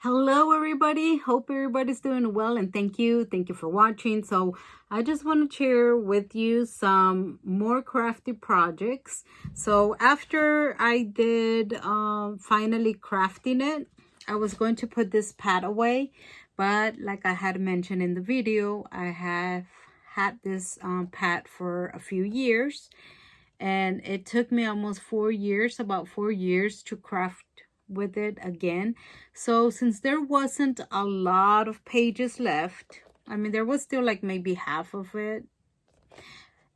Hello everybody, hope everybody's doing well, and thank you for watching. So I just want to share with you some more crafty projects. So after I did finally crafting it, I was going to put this pad away, but like I had mentioned in the video, I have had this pad for a few years, and it took me almost 4 years, about 4 years, to craft with it again. So since there wasn't a lot of pages left, I mean there was still like maybe half of it,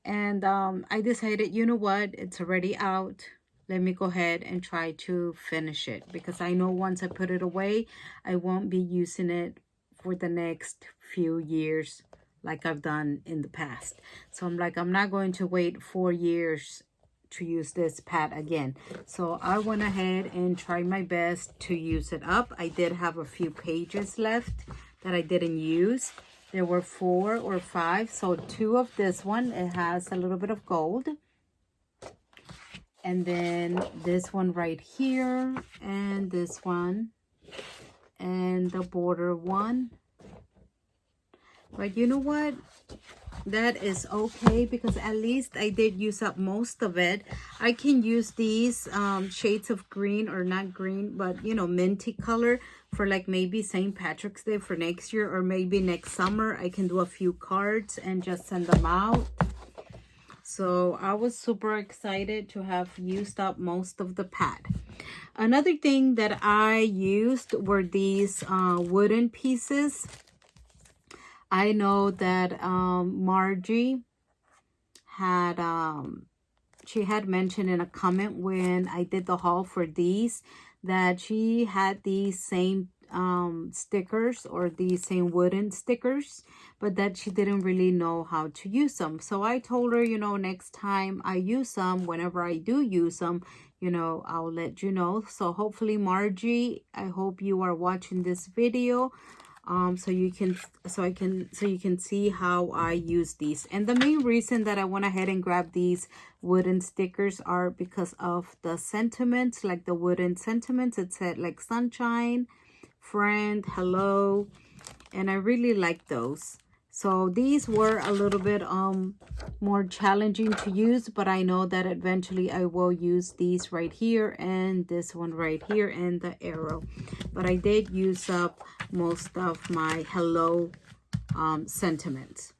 and I decided, you know what, it's already out, let me go ahead and try to finish it, because I know once I put it away I won't be using it for the next few years like I've done in the past. So I'm like, I'm not going to wait 4 years to use this pad again. So I went ahead and tried my best to use it up. I did have a few pages left that I didn't use. There were 4 or 5. So 2 of this one, it has a little bit of gold. And then this one right here, and this one, and the border one. But you know what? That is okay, because at least I did use up most of it. I can use these shades of green, or not green, but you know, minty color, for like maybe St. Patrick's Day for next year, or maybe next summer I can do a few cards and just send them out. So I was super excited to have used up most of the pad. Another thing that I used were these wooden pieces. I know that Margie had she had mentioned in a comment when I did the haul for these, that she had these same stickers, or these same wooden stickers, but that she didn't really know how to use them. So I told her, you know, next time I use them, whenever I do use them, you know, I'll let you know. So hopefully, Margie, I hope you are watching this video, so you can see how I use these. And the main reason that I went ahead and grabbed these wooden stickers are because of the sentiments, like the wooden sentiments. It said like sunshine, friend, hello, and I really like those. So these were a little bit more challenging to use, but I know that eventually I will use these right here, and this one right here, and the arrow. But I did use up most of my hello sentiments.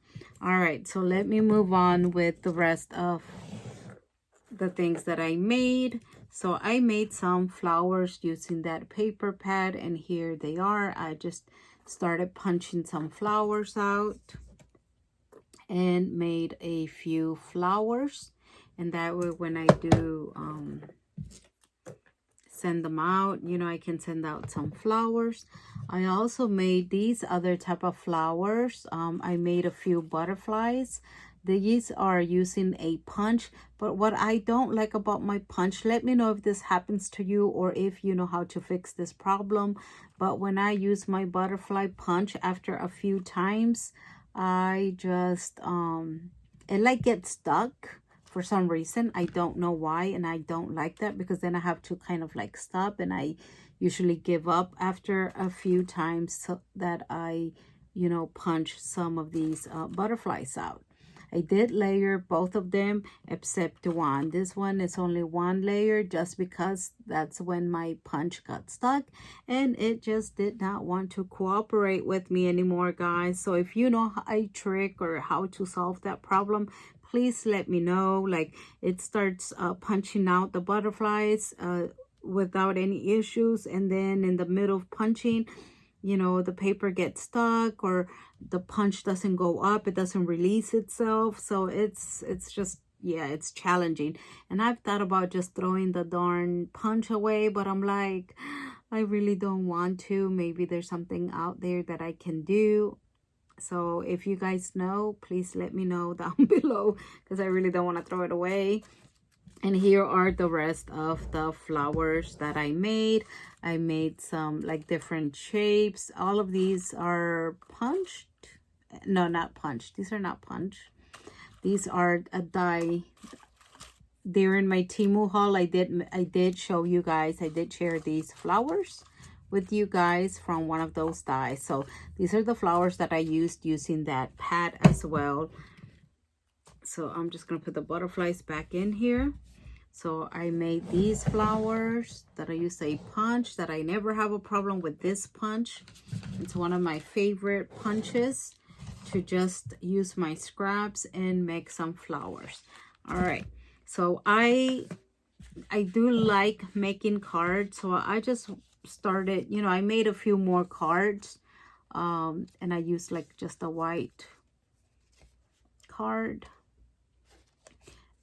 All right, so let me move on with the rest of the things that I made. So I made some flowers using that paper pad, and here they are. I just started punching some flowers out and made a few flowers, and that way when I do send them out, you know, I can send out some flowers. I also made these other type of flowers. I made a few butterflies. These are using a punch, but what I don't like about my punch, let me know if this happens to you, or if you know how to fix this problem. But when I use my butterfly punch, after a few times, I just it like gets stuck for some reason. I don't know why, and I don't like that, because then I have to kind of like stop, and I usually give up after a few times, so that I, you know, punch some of these butterflies out. I did layer both of them except one. This one is only one layer, just because that's when my punch got stuck and it just did not want to cooperate with me anymore, guys. So if you know a trick or how to solve that problem, please let me know. Like, it starts punching out the butterflies without any issues, and then in the middle of punching, you know, the paper gets stuck, or the punch doesn't go up, it doesn't release itself. So it's just, yeah, it's challenging. And I've thought about just throwing the darn punch away, but I'm like, I really don't want to. Maybe there's something out there that I can do. So if you guys know, please let me know down below, because I really don't want to throw it away. And here are the rest of the flowers that I made. I made some like different shapes. All of these are punched. No, not punched. These are not punched. These are a die. They're in my Temu haul. I did show you guys. I did share these flowers with you guys from one of those dies. So these are the flowers that I used using that pad as well. So I'm just going to put the butterflies back in here. So I made these flowers that I use a punch that I never have a problem with this punch. It's one of my favorite punches to just use my scraps and make some flowers. All right. So I do like making cards. So I just started, you know, I made a few more cards. And I used like just a white card.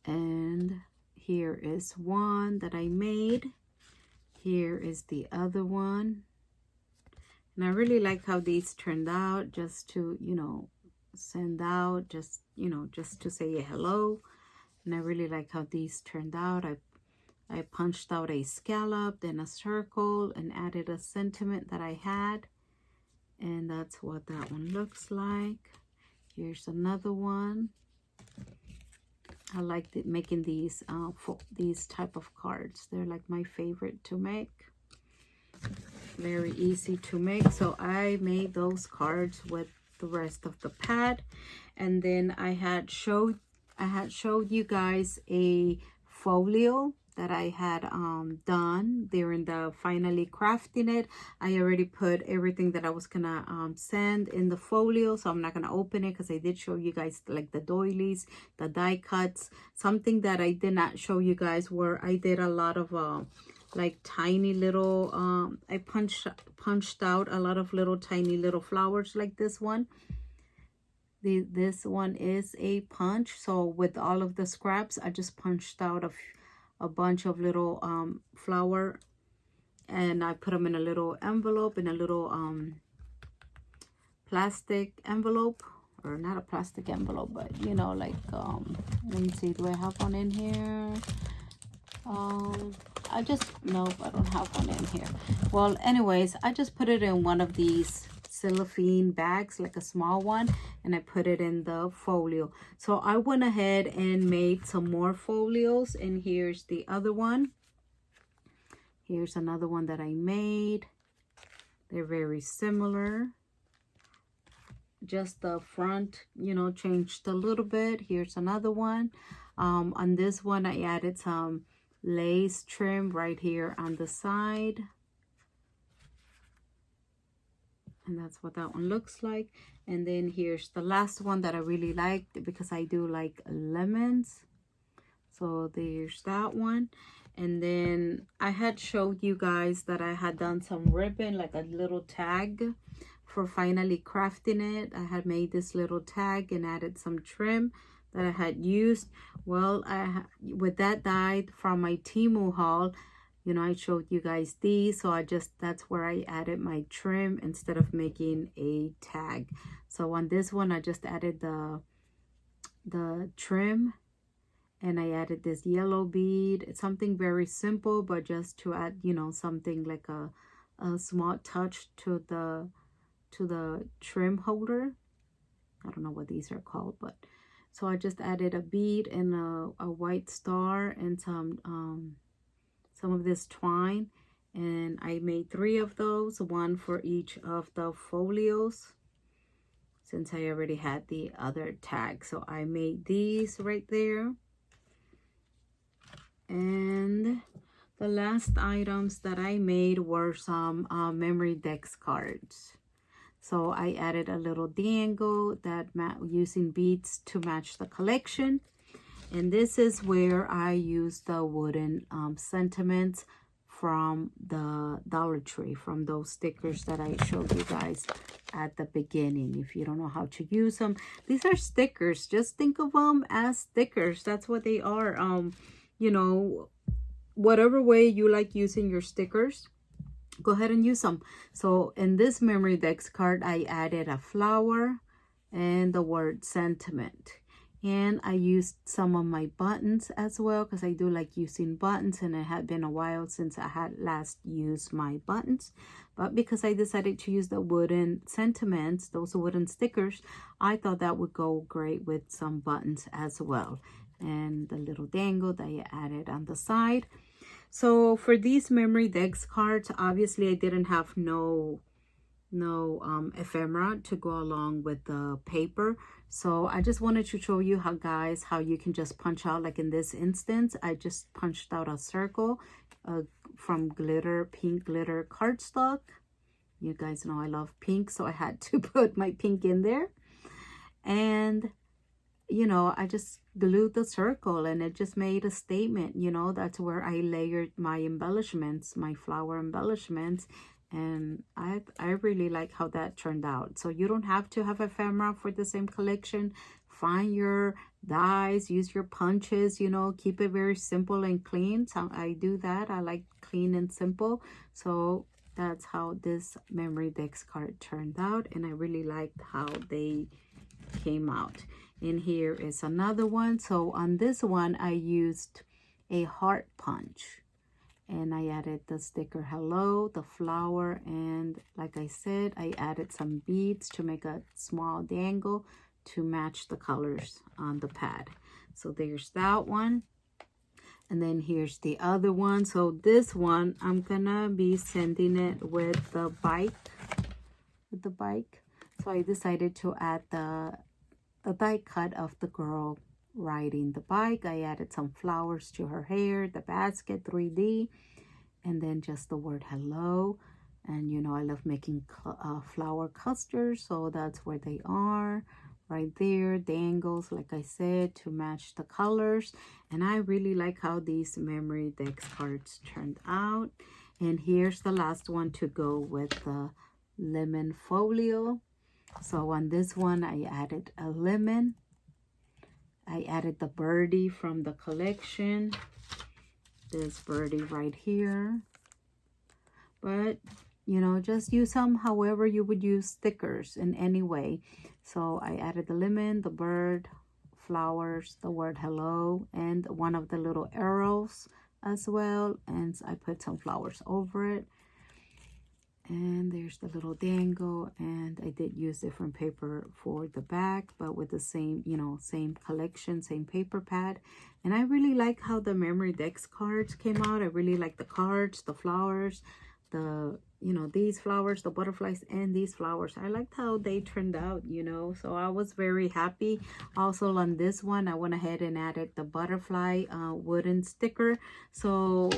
And here is one that I made. Here is the other one. And I really like how these turned out, just to, you know, send out, just, you know, just to say hello. And I really like how these turned out. I punched out a scallop, then a circle, and added a sentiment that I had. And that's what that one looks like. Here's another one. I like making these type of cards. They're like my favorite to make. Very easy to make. So I made those cards with the rest of the pad, and then I had showed you guys a folio that I had done during the finally crafting it. I already put everything that I was gonna send in the folio, so I'm not gonna open it because I did show you guys like the doilies, the die cuts. Something that I did not show you guys where I did a lot of like tiny little I punched out a lot of little tiny little flowers like this one. This one is a punch, so with all of the scraps I just punched out a bunch of little flower, and I put them in a little envelope, in a little plastic envelope, or not a plastic envelope, but you know, like let me see, do I have one in here? Nope, I don't have one in here. Well, anyways, I just put it in one of these cellophane bags, like a small one, and I put it in the folio. So I went ahead and made some more folios, and here's the other one. Here's another one that I made. They're very similar. Just the front, you know, changed a little bit. Here's another one. On this one, I added some lace trim right here on the side. And that's what that one looks like. And then here's the last one that I really liked, because I do like lemons. So there's that one. And then I had showed you guys that I had done some ribbon, like a little tag for finally crafting it. I had made this little tag and added some trim that I had used. Well, with that die from my Temu haul, you know, I showed you guys these, so that's where I added my trim instead of making a tag. So on this one, I just added the trim, and I added this yellow bead. It's something very simple, but just to add, you know, something like a small touch to the trim holder. I don't know what these are called, but so I just added a bead and a white star and some of this twine, and I made 3 of those, one for each of the folios, since I already had the other tag. So I made these right there. And the last items that I made were some memory dex cards. So I added a little dangle that using beads to match the collection. And this is where I use the wooden sentiments from the Dollar Tree, from those stickers that I showed you guys at the beginning. If you don't know how to use them, these are stickers. Just think of them as stickers. That's what they are. You know, whatever way you like using your stickers, go ahead and use them. So in this memory dex card, I added a flower and the word sentiment. And I used some of my buttons as well, because I do like using buttons, and it had been a while since I had last used my buttons. But because I decided to use the wooden sentiments, those wooden stickers, I thought that would go great with some buttons as well. And the little dangle that I added on the side. So for these memory decks cards, obviously I didn't have no ephemera to go along with the paper. So I just wanted to show you how you can just punch out. Like in this instance, I just punched out a circle from pink glitter cardstock. You guys know I love pink, so I had to put my pink in there. And you know, I just glued the circle and it just made a statement. You know, that's where I layered my embellishments, my flower embellishments. And I really like how that turned out. So you don't have to have ephemera for the same collection. Find your dies, use your punches, you know, keep it very simple and clean. So I do that. I like clean and simple. So that's how this memory decks card turned out. And I really liked how they came out. And here is another one. So on this one, I used a heart punch. And I added the sticker hello, the flower, and like I said, I added some beads to make a small dangle to match the colors on the pad. So there's that one. And then here's the other one. So this one, I'm gonna be sending it with the bike. So I decided to add the die cut of the girl riding the bike. I added some flowers to her hair, the basket 3D, and then just the word hello. And you know, I love making flower clusters, so that's where they are right there. Dangles, like I said, to match the colors. And I really like how these memory decks cards turned out. And here's the last one to go with the lemon folio. So on this one, I added a lemon. I added the birdie from the collection. This birdie right here. But, you know, just use them however you would use stickers in any way. So I added the lemon, the bird, flowers, the word hello, and one of the little arrows as well. And I put some flowers over it. And there's the little dangle, and I did use different paper for the back, but with the same, you know, same collection, same paper pad. And I really like how the memory decks cards came out. I really like the cards, the flowers, the, you know, these flowers, the butterflies, and these flowers. I liked how they turned out, you know, so I was very happy. Also on this one, I went ahead and added the butterfly wooden sticker. So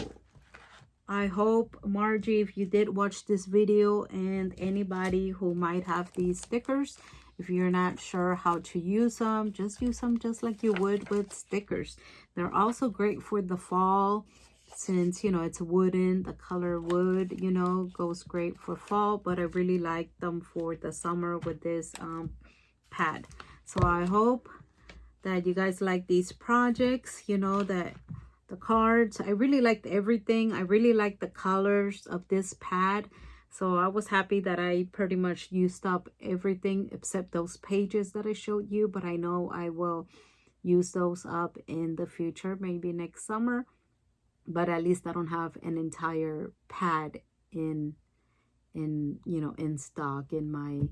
I hope, Margie, if you did watch this video, and anybody who might have these stickers, if you're not sure how to use them, just use them just like you would with stickers. They're also great for the fall since, you know, it's wooden. The color wood, you know, goes great for fall, but I really like them for the summer with this pad. So I hope that you guys like these projects, you know, that the cards, I really liked everything. I really liked the colors of this pad. So I was happy that I pretty much used up everything except those pages that I showed you. But I know I will use those up in the future, maybe next summer. But at least I don't have an entire pad in you know, in stock in my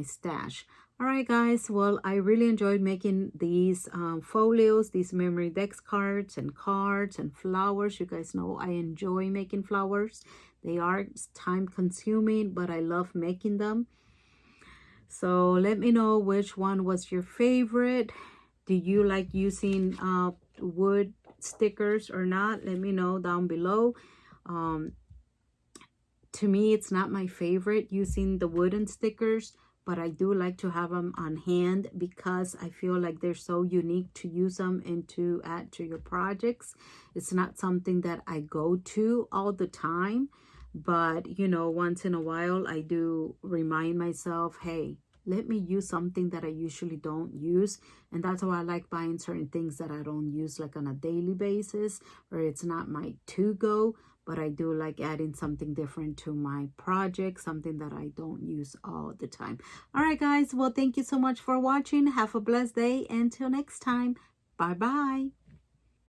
stash. All right, guys, well, I really enjoyed making these folios, these memory decks cards and flowers. You guys know I enjoy making flowers. They are time consuming, but I love making them. So let me know which one was your favorite. Do you like using wood stickers or not? Let me know down below. To me, it's not my favorite using the wooden stickers, but I do like to have them on hand because I feel like they're so unique to use them and to add to your projects. It's not something that I go to all the time, but, you know, once in a while, I do remind myself, hey, let me use something that I usually don't use. And that's why I like buying certain things that I don't use like on a daily basis, or it's not my to-go. But I do like adding something different to my project, something that I don't use all the time. All right, guys. Well, thank you so much for watching. Have a blessed day. Until next time. Bye-bye.